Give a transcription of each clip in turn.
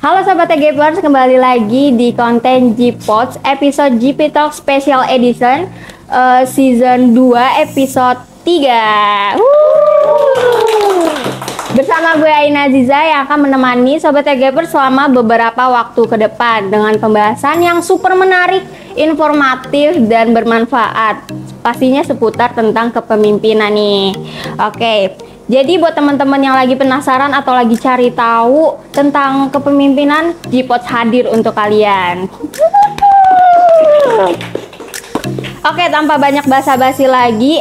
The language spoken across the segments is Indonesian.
Halo Sobat TGPers, kembali lagi di konten G-Pods episode GP Talk Special Edition Season 2 episode 3. Bersama gue Aina Aziza yang akan menemani Sobat TGPers selama beberapa waktu ke depan dengan pembahasan yang super menarik, informatif, dan bermanfaat. Pastinya seputar tentang kepemimpinan nih. Oke. Jadi buat teman-teman yang lagi penasaran atau lagi cari tahu tentang kepemimpinan, G-Pods hadir untuk kalian. Oke, tanpa banyak basa-basi lagi,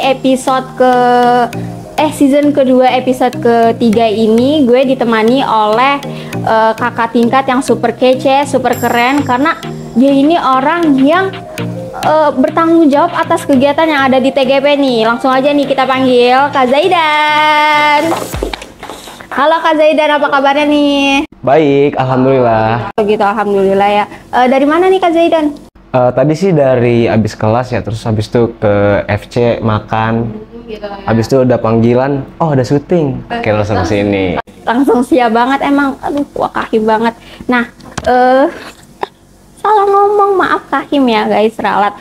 season kedua episode ketiga ini gue ditemani oleh kakak tingkat yang super kece, super keren, karena dia ini orang yang bertanggung jawab atas kegiatan yang ada di TGP nih. Langsung aja nih kita panggil Kak Zaidan. Halo Kak Zaidan, apa kabarnya nih? Baik, alhamdulillah. Begitu, alhamdulillah ya. Dari mana nih Kak Zaidan? Tadi sih dari abis kelas ya, terus habis itu ke FC makan. Habis itu udah panggilan, oh ada syuting. Oke, langsung sini. Langsung siap banget emang. Aduh, wakahim banget. Nah, salah ngomong, maaf Kahim ya guys, ralat.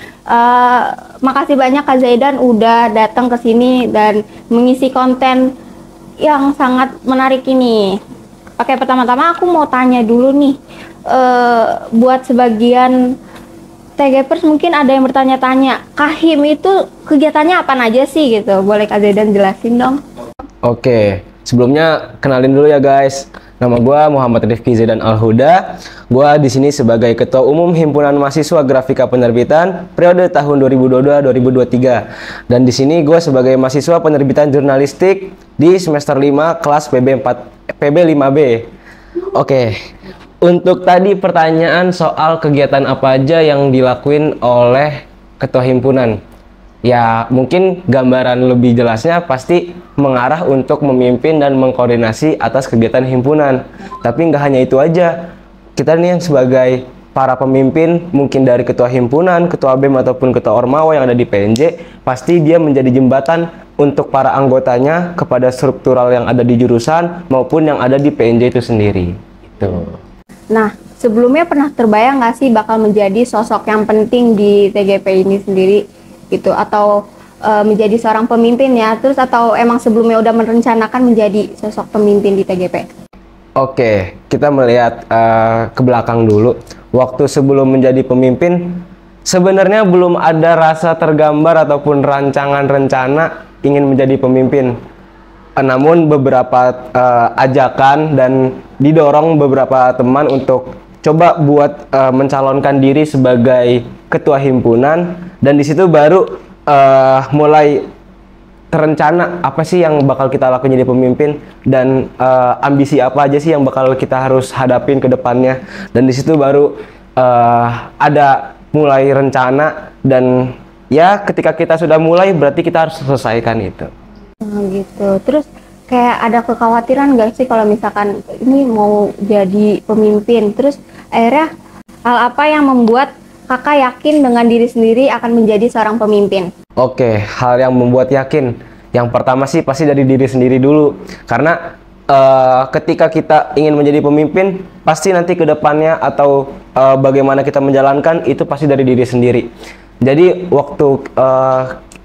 Makasih banyak Kak Zaidan udah datang ke sini dan mengisi konten yang sangat menarik ini. Oke, pertama-tama aku mau tanya dulu nih, buat sebagian TGPers mungkin ada yang bertanya-tanya, Kahim itu kegiatannya apa aja sih gitu? Boleh Kak Zaidan jelasin dong? Oke, sebelumnya kenalin dulu ya guys. Nama gue Muhammad Rifki Zaidan Al-Huda. Gue di sini sebagai Ketua Umum Himpunan Mahasiswa Grafika Penerbitan periode tahun 2022-2023. Dan di sini gue sebagai mahasiswa penerbitan jurnalistik di semester 5 kelas PB5B. Oke, untuk tadi pertanyaan soal kegiatan apa aja yang dilakuin oleh Ketua Himpunan. Ya, mungkin gambaran lebih jelasnya pasti mengarah untuk memimpin dan mengkoordinasi atas kegiatan himpunan. Tapi nggak hanya itu aja. Kita nih yang sebagai para pemimpin, mungkin dari ketua himpunan, ketua BEM ataupun ketua Ormawa yang ada di PNJ, pasti dia menjadi jembatan untuk para anggotanya kepada struktural yang ada di jurusan maupun yang ada di PNJ itu sendiri. Itu. Nah, sebelumnya pernah terbayang nggak sih bakal menjadi sosok yang penting di TGP ini sendiri? Gitu, atau menjadi seorang pemimpin ya, terus atau emang sebelumnya udah merencanakan menjadi sosok pemimpin di TGP? Oke, kita melihat ke belakang dulu. Waktu sebelum menjadi pemimpin, sebenarnya belum ada rasa tergambar ataupun rancangan rencana ingin menjadi pemimpin. Namun beberapa ajakan dan didorong beberapa teman untuk coba buat mencalonkan diri sebagai ketua himpunan, dan di situ baru mulai terencana apa sih yang bakal kita lakuin jadi pemimpin dan ambisi apa aja sih yang bakal kita harus hadapin ke depannya. Dan di situ baru ada mulai rencana, dan ya ketika kita sudah mulai berarti kita harus selesaikan itu. Gitu. Terus kayak ada kekhawatiran gak sih kalau misalkan ini mau jadi pemimpin, terus akhirnya hal apa yang membuat kakak yakin dengan diri sendiri akan menjadi seorang pemimpin? Oke, hal yang membuat yakin, yang pertama sih pasti dari diri sendiri dulu. Karena ketika kita ingin menjadi pemimpin, pasti nanti ke depannya atau bagaimana kita menjalankan itu pasti dari diri sendiri. Jadi waktu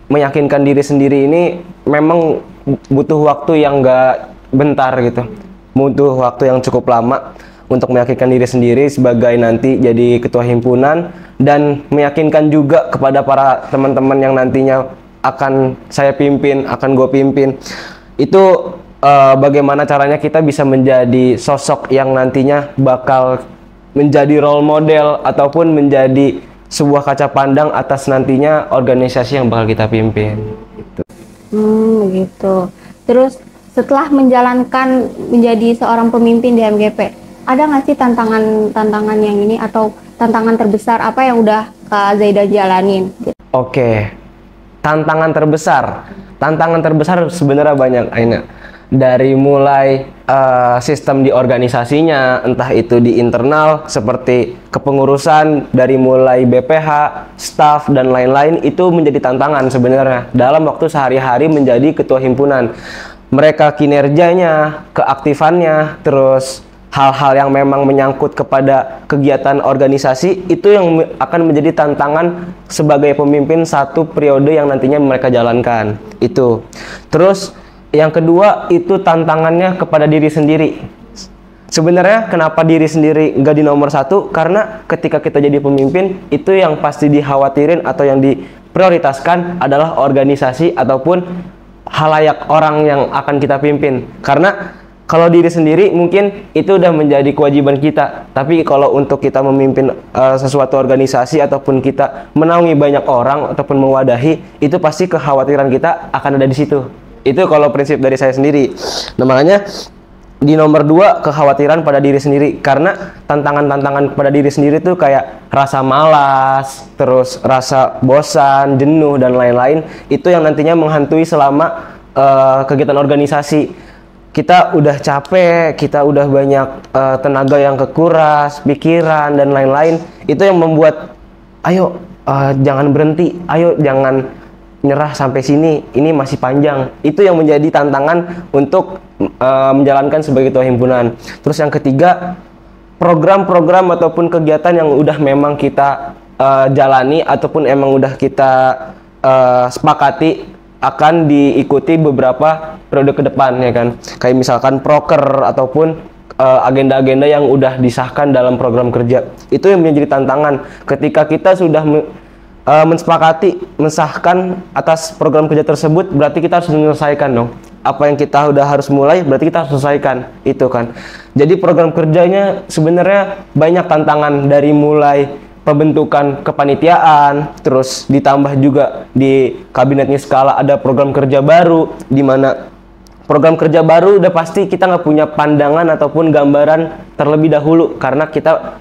meyakinkan diri sendiri ini memang butuh waktu yang gak bentar gitu, butuh waktu yang cukup lama untuk meyakinkan diri sendiri sebagai nanti jadi ketua himpunan, dan meyakinkan juga kepada para teman-teman yang nantinya akan saya pimpin, akan gue pimpin, itu bagaimana caranya kita bisa menjadi sosok yang nantinya bakal menjadi role model ataupun menjadi sebuah kaca pandang atas nantinya organisasi yang bakal kita pimpin. Gitu. Terus setelah menjalankan menjadi seorang pemimpin di MGP, ada nggak sih tantangan yang ini atau tantangan terbesar apa yang udah Kak Zaidan jalanin? Oke, tantangan terbesar sebenarnya banyak, Aina. Dari mulai sistem di organisasinya, entah itu di internal seperti kepengurusan, dari mulai BPH, staff dan lain-lain, itu menjadi tantangan sebenarnya dalam waktu sehari-hari menjadi ketua himpunan. Mereka kinerjanya, keaktifannya, terus hal-hal yang memang menyangkut kepada kegiatan organisasi, itu yang akan menjadi tantangan sebagai pemimpin satu periode yang nantinya mereka jalankan. Itu. Terus yang kedua itu tantangannya kepada diri sendiri. Sebenarnya kenapa diri sendiri nggak di nomor satu? Karena ketika kita jadi pemimpin, itu yang pasti dikhawatirin atau yang diprioritaskan adalah organisasi ataupun halayak orang yang akan kita pimpin. Karena kalau diri sendiri mungkin itu udah menjadi kewajiban kita. Tapi kalau untuk kita memimpin sesuatu organisasi ataupun kita menaungi banyak orang ataupun mewadahi, itu pasti kekhawatiran kita akan ada di situ. Itu kalau prinsip dari saya sendiri. Nah, makanya di nomor 2 kekhawatiran pada diri sendiri, karena tantangan-tantangan pada diri sendiri tuh kayak rasa malas, terus rasa bosan, jenuh dan lain-lain, itu yang nantinya menghantui selama kegiatan organisasi. Kita udah capek, kita udah banyak tenaga yang kekuras, pikiran dan lain-lain, itu yang membuat ayo jangan berhenti, ayo jangan nyerah sampai sini, ini masih panjang. Itu yang menjadi tantangan untuk menjalankan sebagai ketua himpunan. Terus yang ketiga, program-program ataupun kegiatan yang udah memang kita jalani ataupun emang udah kita sepakati akan diikuti beberapa periode ke depan, ya kan. Kayak misalkan proker ataupun agenda-agenda yang udah disahkan dalam program kerja. Itu yang menjadi tantangan ketika kita sudah mensepakati mensahkan atas program kerja tersebut, berarti kita harus menyelesaikan dong. Apa yang kita udah harus mulai, berarti kita harus selesaikan, itu kan. Jadi program kerjanya sebenarnya banyak tantangan, dari mulai pembentukan kepanitiaan, terus ditambah juga di kabinetnya skala ada program kerja baru, di mana program kerja baru udah pasti kita nggak punya pandangan ataupun gambaran terlebih dahulu, karena kita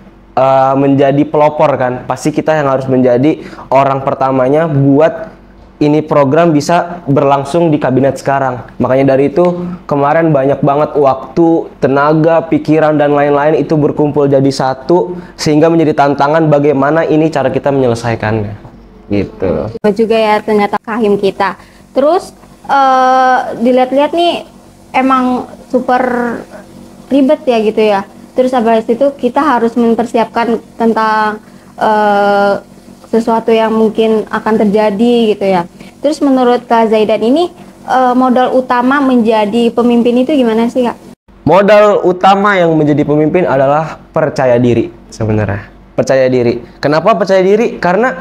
menjadi pelopor kan, pasti kita yang harus menjadi orang pertamanya buat ini program bisa berlangsung di kabinet sekarang. Makanya dari itu kemarin banyak banget waktu, tenaga, pikiran dan lain-lain itu berkumpul jadi satu, sehingga menjadi tantangan bagaimana ini cara kita menyelesaikannya gitu. Juga ya ternyata kahim kita. Terus dilihat-lihat nih emang super ribet ya gitu ya. Terus habis itu kita harus mempersiapkan tentang sesuatu yang mungkin akan terjadi gitu ya. Terus menurut Kak Zaidan ini modal utama menjadi pemimpin itu gimana sih, Kak? Modal utama yang menjadi pemimpin adalah percaya diri sebenarnya. Percaya diri. Kenapa percaya diri? Karena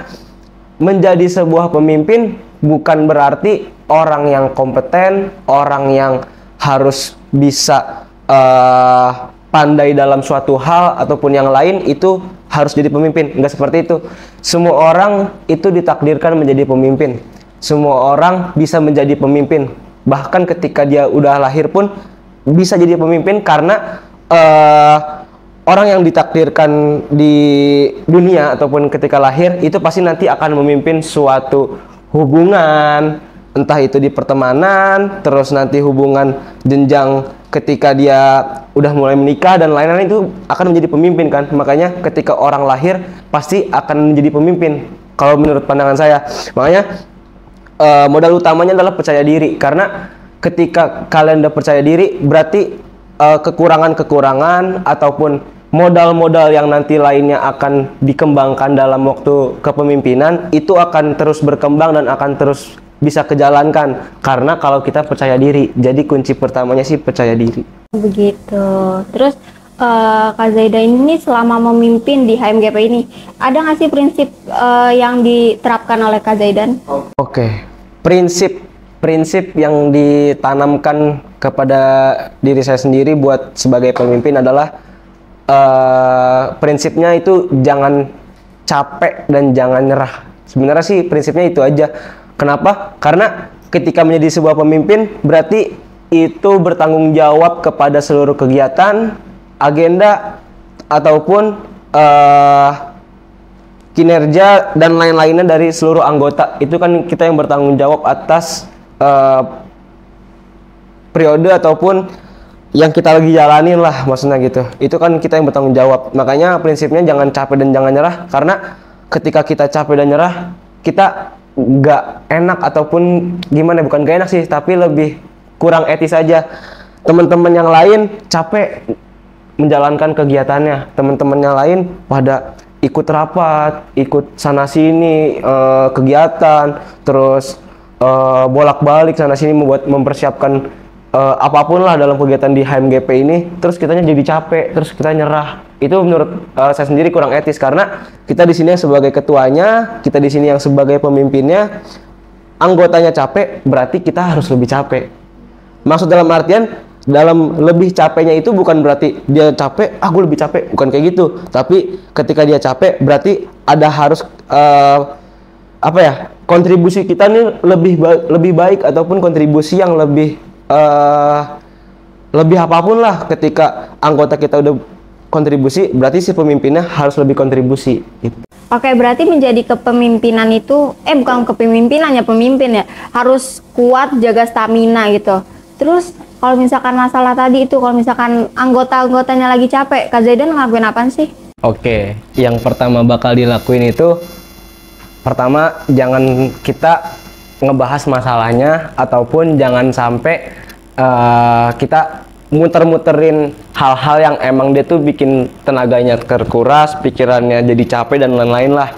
menjadi sebuah pemimpin bukan berarti orang yang kompeten, orang yang harus bisa pandai dalam suatu hal ataupun yang lain itu harus jadi pemimpin. Enggak seperti itu. Semua orang itu ditakdirkan menjadi pemimpin. Semua orang bisa menjadi pemimpin. Bahkan ketika dia udah lahir pun bisa jadi pemimpin, karena orang yang ditakdirkan di dunia ataupun ketika lahir itu pasti nanti akan memimpin suatu hubungan, entah itu di pertemanan, terus nanti hubungan jenjang ketika dia udah mulai menikah dan lain-lain, itu akan menjadi pemimpin kan. Makanya ketika orang lahir pasti akan menjadi pemimpin kalau menurut pandangan saya. Makanya modal utamanya adalah percaya diri, karena ketika kalian udah percaya diri berarti kekurangan-kekurangan ataupun modal-modal yang nanti lainnya akan dikembangkan dalam waktu kepemimpinan itu akan terus berkembang dan akan terus bisa kejalankan, karena kalau kita percaya diri. Jadi kunci pertamanya sih percaya diri. Begitu. Terus Kak Zaidan ini selama memimpin di HMGP ini ada nggak sih prinsip yang diterapkan oleh Kak Zaidan? Oke. Prinsip yang ditanamkan kepada diri saya sendiri buat sebagai pemimpin adalah prinsipnya itu jangan capek dan jangan nyerah. Sebenarnya sih prinsipnya itu aja. Kenapa? Karena ketika menjadi sebuah pemimpin berarti itu bertanggung jawab kepada seluruh kegiatan, agenda, ataupun kinerja dan lain-lainnya dari seluruh anggota. Itu kan kita yang bertanggung jawab atas periode ataupun yang kita lagi jalanin lah, maksudnya gitu. Itu kan kita yang bertanggung jawab. Makanya prinsipnya jangan capek dan jangan nyerah, karena ketika kita capek dan nyerah, kita nggak enak ataupun gimana, bukan gak enak sih, tapi lebih kurang etis aja. Teman-teman yang lain capek menjalankan kegiatannya. Teman-temannya lain pada ikut rapat, ikut sana sini kegiatan, terus bolak-balik sana sini mempersiapkan apapun lah dalam kegiatan di HMGP ini. Terus kitanya jadi capek, terus kita nyerah. Itu menurut saya sendiri kurang etis, karena kita di sini yang sebagai ketuanya, kita di sini yang sebagai pemimpinnya, anggotanya capek, berarti kita harus lebih capek. Maksud dalam artian, dalam lebih capeknya itu bukan berarti dia capek, aku lebih capek, bukan kayak gitu. Tapi ketika dia capek, berarti ada harus kontribusi kita nih lebih baik, ataupun kontribusi yang lebih apapun lah. Ketika anggota kita udah kontribusi, berarti si pemimpinnya harus lebih kontribusi gitu. Oke, berarti menjadi kepemimpinan itu bukan kepemimpinan ya, pemimpin ya harus kuat, jaga stamina gitu. Terus kalau misalkan masalah tadi itu, kalau misalkan anggota-anggotanya lagi capek, Kak Zaidan ngelakuin apa sih? Oke, yang pertama bakal dilakuin itu, pertama jangan kita ngebahas masalahnya, ataupun jangan sampai kita muter-muterin hal-hal yang emang dia tuh bikin tenaganya terkuras, pikirannya jadi capek dan lain-lain lah.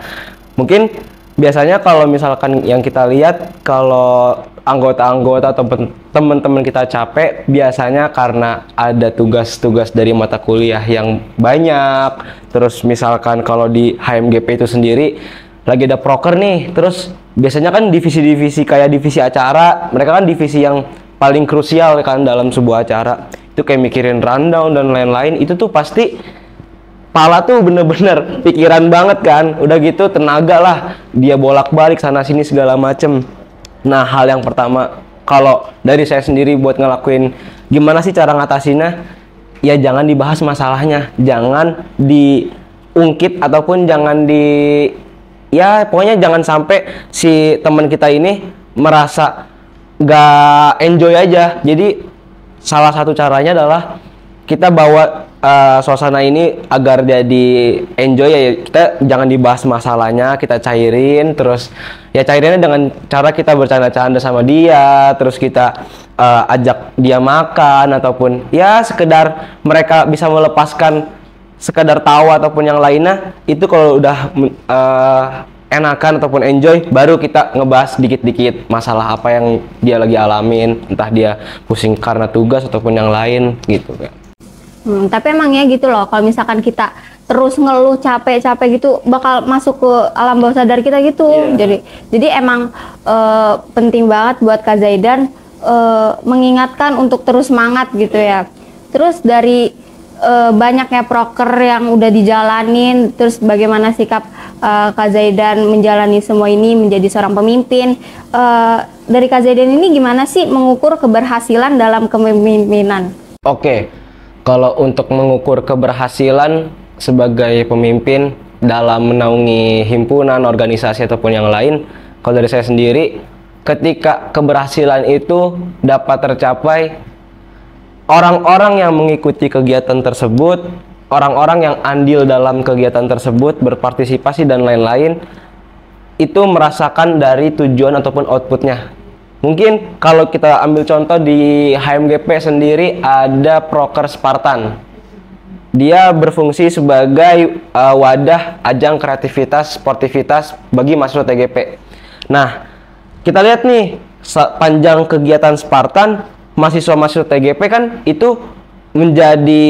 Mungkin biasanya kalau misalkan yang kita lihat, kalau anggota-anggota atau teman-teman kita capek, biasanya karena ada tugas-tugas dari mata kuliah yang banyak. Terus misalkan kalau di HMGP itu sendiri lagi ada proker nih, terus biasanya kan divisi-divisi kayak divisi acara, mereka kan divisi yang paling krusial kan dalam sebuah acara. Itu kayak mikirin rundown dan lain-lain, itu tuh pasti pala tuh bener-bener pikiran banget kan. Udah gitu tenaga lah, dia bolak-balik sana sini segala macem. Nah, hal yang pertama kalau dari saya sendiri buat ngelakuin gimana sih cara ngatasinnya, ya jangan dibahas masalahnya, jangan diungkit, ataupun jangan pokoknya jangan sampai si teman kita ini merasa gak enjoy aja. Jadi salah satu caranya adalah kita bawa suasana ini agar jadi enjoy ya. Kita jangan dibahas masalahnya, kita cairin. Terus ya cairinnya dengan cara kita bercanda-canda sama dia, terus kita ajak dia makan, ataupun ya sekedar mereka bisa melepaskan sekedar tawa ataupun yang lainnya. Itu kalau udah enakan ataupun enjoy, baru kita ngebahas dikit-dikit masalah apa yang dia lagi alamin, entah dia pusing karena tugas ataupun yang lain gitu ya. Tapi emang ya gitu loh, kalau misalkan kita terus ngeluh capek-capek gitu, bakal masuk ke alam bawah sadar kita gitu. Jadi emang penting banget buat Kak Zaidan mengingatkan untuk terus semangat gitu ya. Terus dari banyaknya proker yang udah dijalanin, terus bagaimana sikap Kak Zaidan menjalani semua ini menjadi seorang pemimpin, dari Kak Zaidan ini gimana sih mengukur keberhasilan dalam kepemimpinan? Oke, kalau untuk mengukur keberhasilan sebagai pemimpin dalam menaungi himpunan, organisasi ataupun yang lain, kalau dari saya sendiri, ketika keberhasilan itu dapat tercapai, orang-orang yang mengikuti kegiatan tersebut, orang-orang yang andil dalam kegiatan tersebut, berpartisipasi dan lain-lain, itu merasakan dari tujuan ataupun outputnya. Mungkin kalau kita ambil contoh di HMGP sendiri ada Proker Spartan. Dia berfungsi sebagai wadah ajang kreativitas, sportivitas bagi mahasiswa TGP. Nah, kita lihat nih, panjang kegiatan Spartan, mahasiswa-mahasiswa TGP kan itu menjadi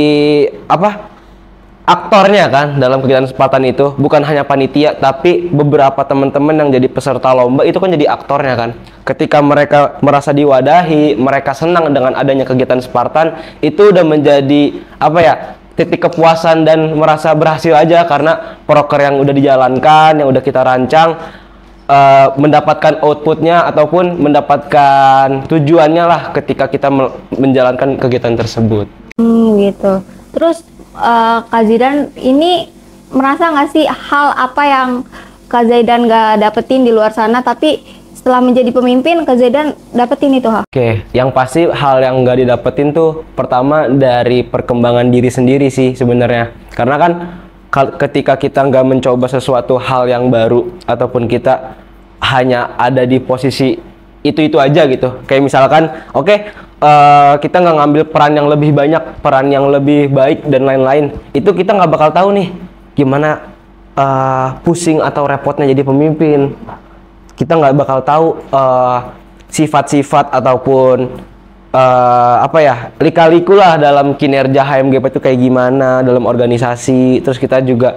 aktornya kan dalam kegiatan Spartan itu. Bukan hanya panitia, tapi beberapa teman-teman yang jadi peserta lomba itu kan jadi aktornya kan. Ketika mereka merasa diwadahi, mereka senang dengan adanya kegiatan Spartan, itu udah menjadi titik kepuasan dan merasa berhasil aja, karena proker yang udah dijalankan, yang udah kita rancang, mendapatkan outputnya ataupun mendapatkan tujuannya lah ketika kita menjalankan kegiatan tersebut. Gitu. Terus Kak Zaidan ini merasa nggak sih hal apa yang Kak Zaidan nggak dapetin di luar sana, tapi setelah menjadi pemimpin Kak Zaidan dapetin itu? Oke, yang pasti hal yang nggak didapetin tuh pertama dari perkembangan diri sendiri sih sebenarnya. Karena kan ketika kita nggak mencoba sesuatu hal yang baru, ataupun kita hanya ada di posisi itu aja gitu. Kayak misalkan, kita nggak ngambil peran yang lebih banyak, peran yang lebih baik dan lain-lain, itu kita nggak bakal tahu nih gimana pusing atau repotnya jadi pemimpin. Kita nggak bakal tahu sifat-sifat ataupun lika-liku lah dalam kinerja HMGP itu kayak gimana dalam organisasi. Terus kita juga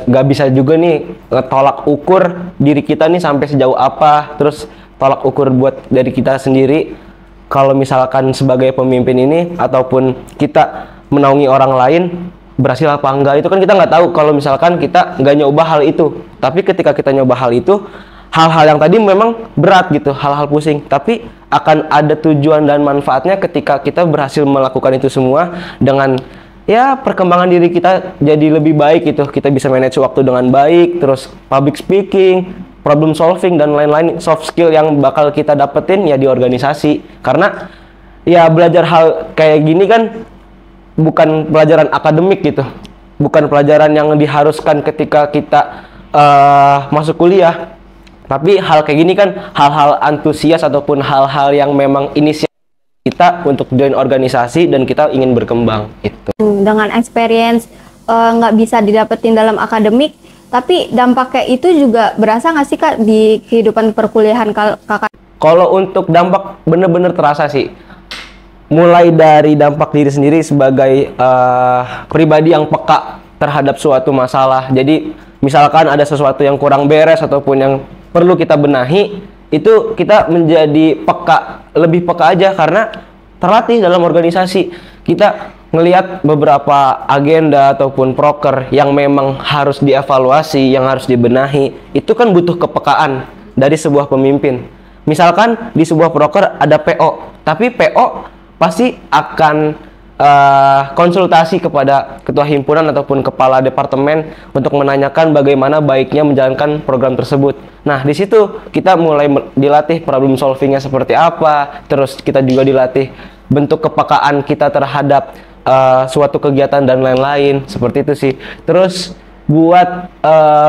nggak bisa juga nih tolak ukur diri kita nih sampai sejauh apa, terus tolak ukur buat dari kita sendiri kalau misalkan sebagai pemimpin ini ataupun kita menaungi orang lain berhasil apa enggak, itu kan kita nggak tahu kalau misalkan kita nggak nyoba hal itu. Tapi ketika kita nyoba hal itu, hal-hal yang tadi memang berat gitu, hal-hal pusing, tapi akan ada tujuan dan manfaatnya ketika kita berhasil melakukan itu semua dengan ya perkembangan diri kita jadi lebih baik gitu. Kita bisa manage waktu dengan baik, terus public speaking, problem solving dan lain-lain, soft skill yang bakal kita dapetin ya di organisasi. Karena ya belajar hal kayak gini kan bukan pelajaran akademik gitu, bukan pelajaran yang diharuskan ketika kita masuk kuliah. Tapi hal kayak gini kan hal-hal antusias ataupun hal-hal yang memang inisiatif kita untuk join organisasi dan kita ingin berkembang itu. Dengan experience nggak bisa didapetin dalam akademik, tapi dampaknya itu juga berasa nggak sih Kak di kehidupan perkuliahan Kakak? Kalau untuk dampak bener-bener terasa sih. Mulai dari dampak diri sendiri sebagai pribadi yang peka terhadap suatu masalah. Jadi misalkan ada sesuatu yang kurang beres ataupun yang perlu kita benahi, itu kita menjadi peka, lebih peka aja karena terlatih dalam organisasi. Kita ngelihat beberapa agenda ataupun proker yang memang harus dievaluasi, yang harus dibenahi, itu kan butuh kepekaan dari sebuah pemimpin. Misalkan di sebuah proker ada PO, tapi PO pasti akan konsultasi kepada ketua himpunan ataupun kepala departemen untuk menanyakan bagaimana baiknya menjalankan program tersebut. Nah, di situ kita mulai dilatih problem solvingnya seperti apa, terus kita juga dilatih bentuk kepekaan kita terhadap suatu kegiatan dan lain-lain, seperti itu sih. Terus buat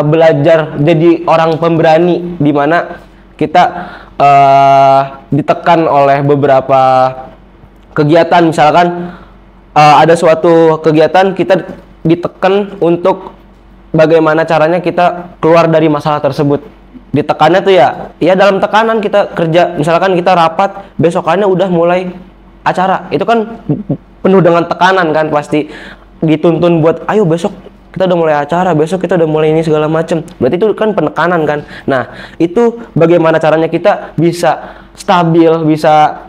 belajar jadi orang pemberani, di mana kita ditekan oleh beberapa kegiatan. Misalkan ada suatu kegiatan kita ditekan untuk bagaimana caranya kita keluar dari masalah tersebut. Ditekannya tuh ya dalam tekanan kita kerja. Misalkan kita rapat, besokannya udah mulai acara. Itu kan penuh dengan tekanan kan, pasti dituntun buat ayo besok kita udah mulai acara, besok kita udah mulai ini segala macem. Berarti itu kan penekanan kan. Nah, itu bagaimana caranya kita bisa stabil, bisa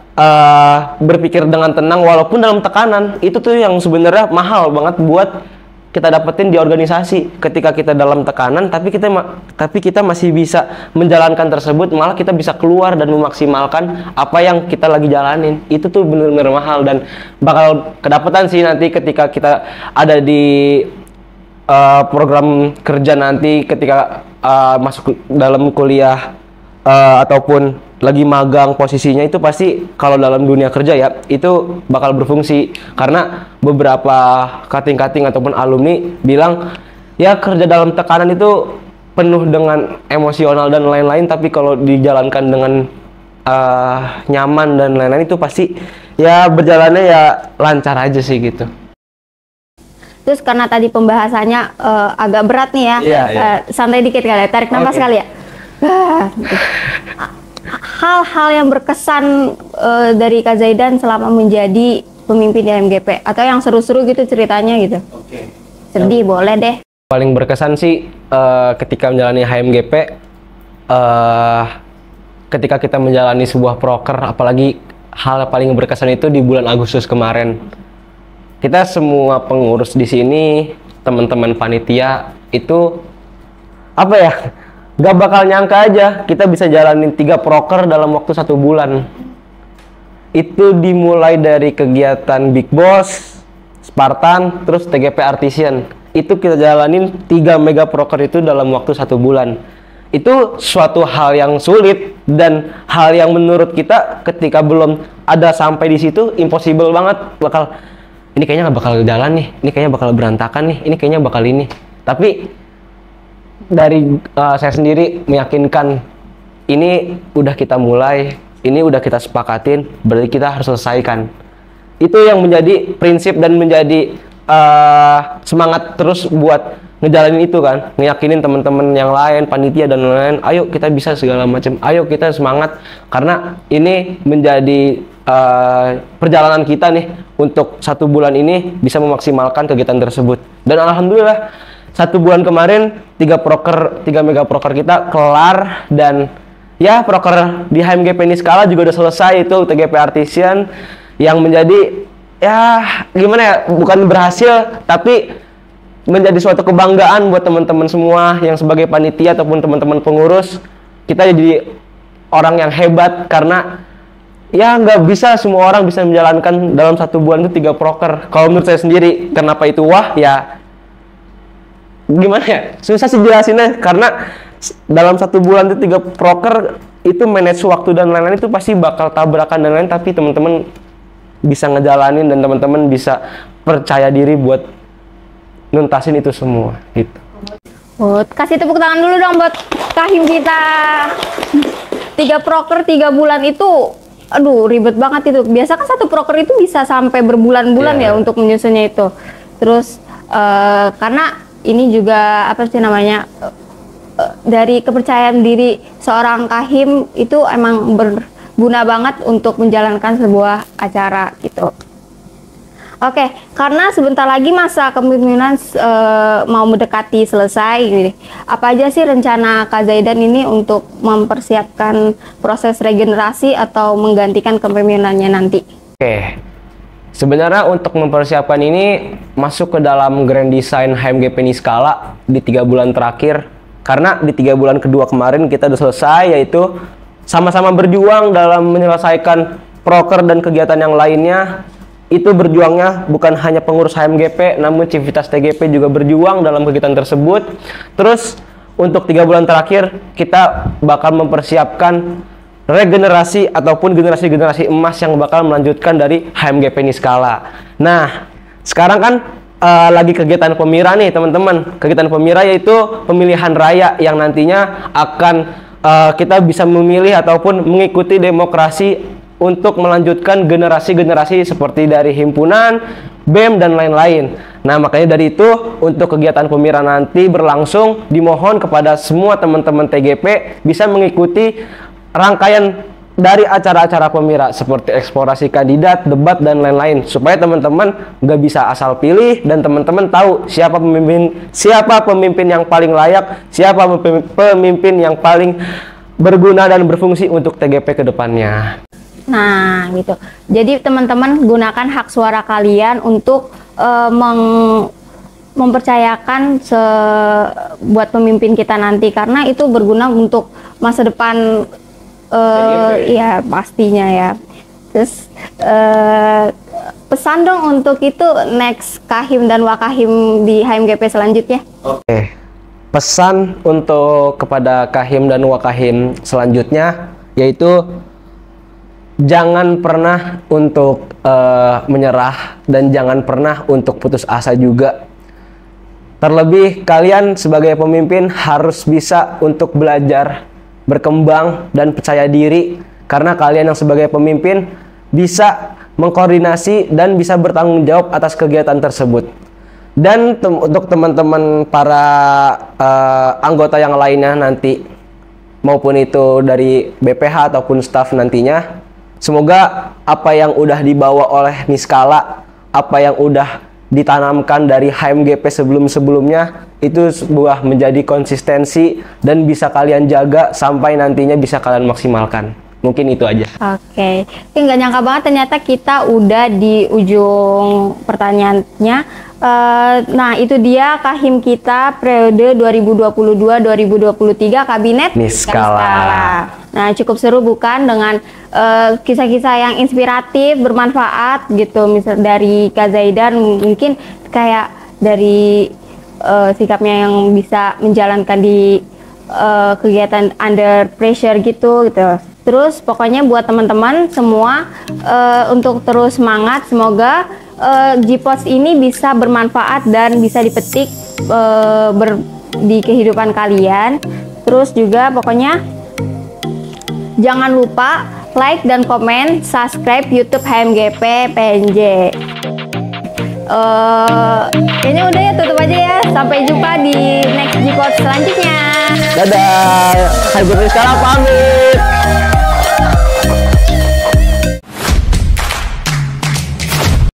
berpikir dengan tenang walaupun dalam tekanan. Itu tuh yang sebenarnya mahal banget buat kita dapetin di organisasi. Ketika kita dalam tekanan tapi kita masih bisa menjalankan tersebut, malah kita bisa keluar dan memaksimalkan apa yang kita lagi jalanin. Itu tuh bener-bener mahal dan bakal kedapatan sih nanti ketika kita ada di program kerja nanti, ketika masuk dalam kuliah ataupun lagi magang, posisinya itu pasti kalau dalam dunia kerja ya itu bakal berfungsi. Karena beberapa kating-kating ataupun alumni bilang ya kerja dalam tekanan itu penuh dengan emosional dan lain-lain, tapi kalau dijalankan dengan nyaman dan lain-lain itu pasti ya berjalannya ya lancar aja sih gitu. Terus karena tadi pembahasannya agak berat nih ya, santai dikit kali ya, tarik nafas kali ya. Hal-hal yang berkesan dari Kak Zaidan selama menjadi pemimpin di HMGP, atau yang seru-seru gitu ceritanya gitu. Sedih boleh deh. Paling berkesan sih ketika menjalani HMGP, ketika kita menjalani sebuah proker, apalagi hal paling berkesan itu di bulan Agustus kemarin. Kita semua pengurus di sini, teman-teman panitia itu apa ya? Gak bakal nyangka aja kita bisa jalanin 3 proker dalam waktu 1 bulan. Itu dimulai dari kegiatan Big Boss, Spartan, terus TGP Artisan. Itu kita jalanin 3 mega proker itu dalam waktu 1 bulan. Itu suatu hal yang sulit dan hal yang menurut kita ketika belum ada sampai di situ impossible banget. Ini kayaknya gak bakal jalan nih, ini kayaknya bakal berantakan nih, ini kayaknya bakal ini. Tapi dari saya sendiri meyakinkan ini udah kita mulai, ini udah kita sepakatin, berarti kita harus selesaikan. Itu yang menjadi prinsip dan menjadi semangat terus buat ngejalanin itu kan, ngeyakinin teman-teman yang lain, panitia dan lain-lain, ayo kita bisa segala macam, ayo kita semangat, karena ini menjadi perjalanan kita nih untuk 1 bulan ini bisa memaksimalkan kegiatan tersebut. Dan alhamdulillah 1 bulan kemarin 3 mega proker kita kelar, dan ya proker di HMGP Niskala juga udah selesai, itu TGP Artisan yang menjadi ya gimana ya, bukan berhasil tapi menjadi suatu kebanggaan buat teman-teman semua yang sebagai panitia ataupun teman-teman pengurus. Kita jadi orang yang hebat karena ya nggak bisa semua orang bisa menjalankan dalam 1 bulan itu 3 proker. Kalau menurut saya sendiri, kenapa itu wah ya gimana ya, susah sih jelasinnya, karena dalam 1 bulan itu 3 proker itu manage waktu dan lain-lain itu pasti bakal tabrakan dan lain-lain, tapi teman-teman bisa ngejalanin dan teman-teman bisa percaya diri buat nuntasin itu semua gitu. Kasih tepuk tangan dulu dong buat Kahim kita. 3 proker 3 bulan itu aduh ribet banget itu. Biasa kan 1 proker itu bisa sampai berbulan-bulan ya untuk menyusunnya itu. Terus karena ini juga apa sih namanya, dari kepercayaan diri seorang Kahim itu emang berguna banget untuk menjalankan sebuah acara gitu. Oke, karena sebentar lagi masa kepemimpinan mau mendekati selesai, gitu. Apa aja sih rencana Kak Zaidan ini untuk mempersiapkan proses regenerasi atau menggantikan kepemimpinannya nanti? Oke, sebenarnya untuk mempersiapkan ini masuk ke dalam grand design HMGP Niskala di 3 bulan terakhir. Karena di 3 bulan kedua kemarin kita udah selesai, yaitu sama-sama berjuang dalam menyelesaikan proker dan kegiatan yang lainnya. Itu berjuangnya bukan hanya pengurus HMGP, namun Civitas TGP juga berjuang dalam kegiatan tersebut. Terus untuk 3 bulan terakhir kita bakal mempersiapkan regenerasi ataupun generasi-generasi emas yang bakal melanjutkan dari HMGP Niskala. Nah, sekarang kan lagi kegiatan Pemira nih teman-teman. Kegiatan Pemira yaitu pemilihan raya yang nantinya akan kita bisa memilih ataupun mengikuti demokrasi untuk melanjutkan generasi-generasi seperti dari himpunan, BEM, dan lain-lain. Nah, makanya dari itu, untuk kegiatan Pemira nanti berlangsung, dimohon kepada semua teman-teman TGP bisa mengikuti rangkaian dari acara-acara Pemira seperti eksplorasi kandidat, debat, dan lain-lain, supaya teman-teman nggak bisa asal pilih dan teman-teman tahu siapa pemimpin yang paling layak, siapa pemimpin yang paling berguna dan berfungsi untuk TGP ke depannya. Nah, gitu. Jadi teman-teman gunakan hak suara kalian untuk mempercayakan buat pemimpin kita nanti, karena itu berguna untuk masa depan ya pastinya ya. Terus pesan dong untuk itu next Kahim dan Wakahim di HMGP selanjutnya. Oke. Pesan untuk kepada Kahim dan Wakahim selanjutnya yaitu jangan pernah untuk menyerah dan jangan pernah untuk putus asa juga. Terlebih kalian sebagai pemimpin harus bisa untuk belajar, berkembang, dan percaya diri. Karena kalian yang sebagai pemimpin bisa mengkoordinasi dan bisa bertanggung jawab atas kegiatan tersebut. Dan untuk teman-teman para anggota yang lainnya nanti, maupun itu dari BPH ataupun staf nantinya, semoga apa yang udah dibawa oleh Niskala, apa yang udah ditanamkan dari HMGP sebelum-sebelumnya, itu sebuah menjadi konsistensi dan bisa kalian jaga sampai nantinya bisa kalian maksimalkan. Mungkin itu aja. Oke. Nggak nyangka banget ternyata kita udah di ujung pertanyaannya. Nah, itu dia Kahim kita periode 2022-2023 Kabinet Niskala. Nah, cukup seru bukan dengan kisah-kisah yang inspiratif, bermanfaat gitu. Misal dari Kak Zaidan mungkin kayak dari sikapnya yang bisa menjalankan di kegiatan under pressure gitu. Terus pokoknya buat teman-teman semua untuk terus semangat, semoga GPODS ini bisa bermanfaat dan bisa dipetik di kehidupan kalian. Terus juga pokoknya jangan lupa like dan komen, subscribe YouTube HMGP PNJ. Kayaknya udah ya, tutup aja ya. Sampai jumpa di next G-Pod selanjutnya. Dadah. HMGP sekarang pamit.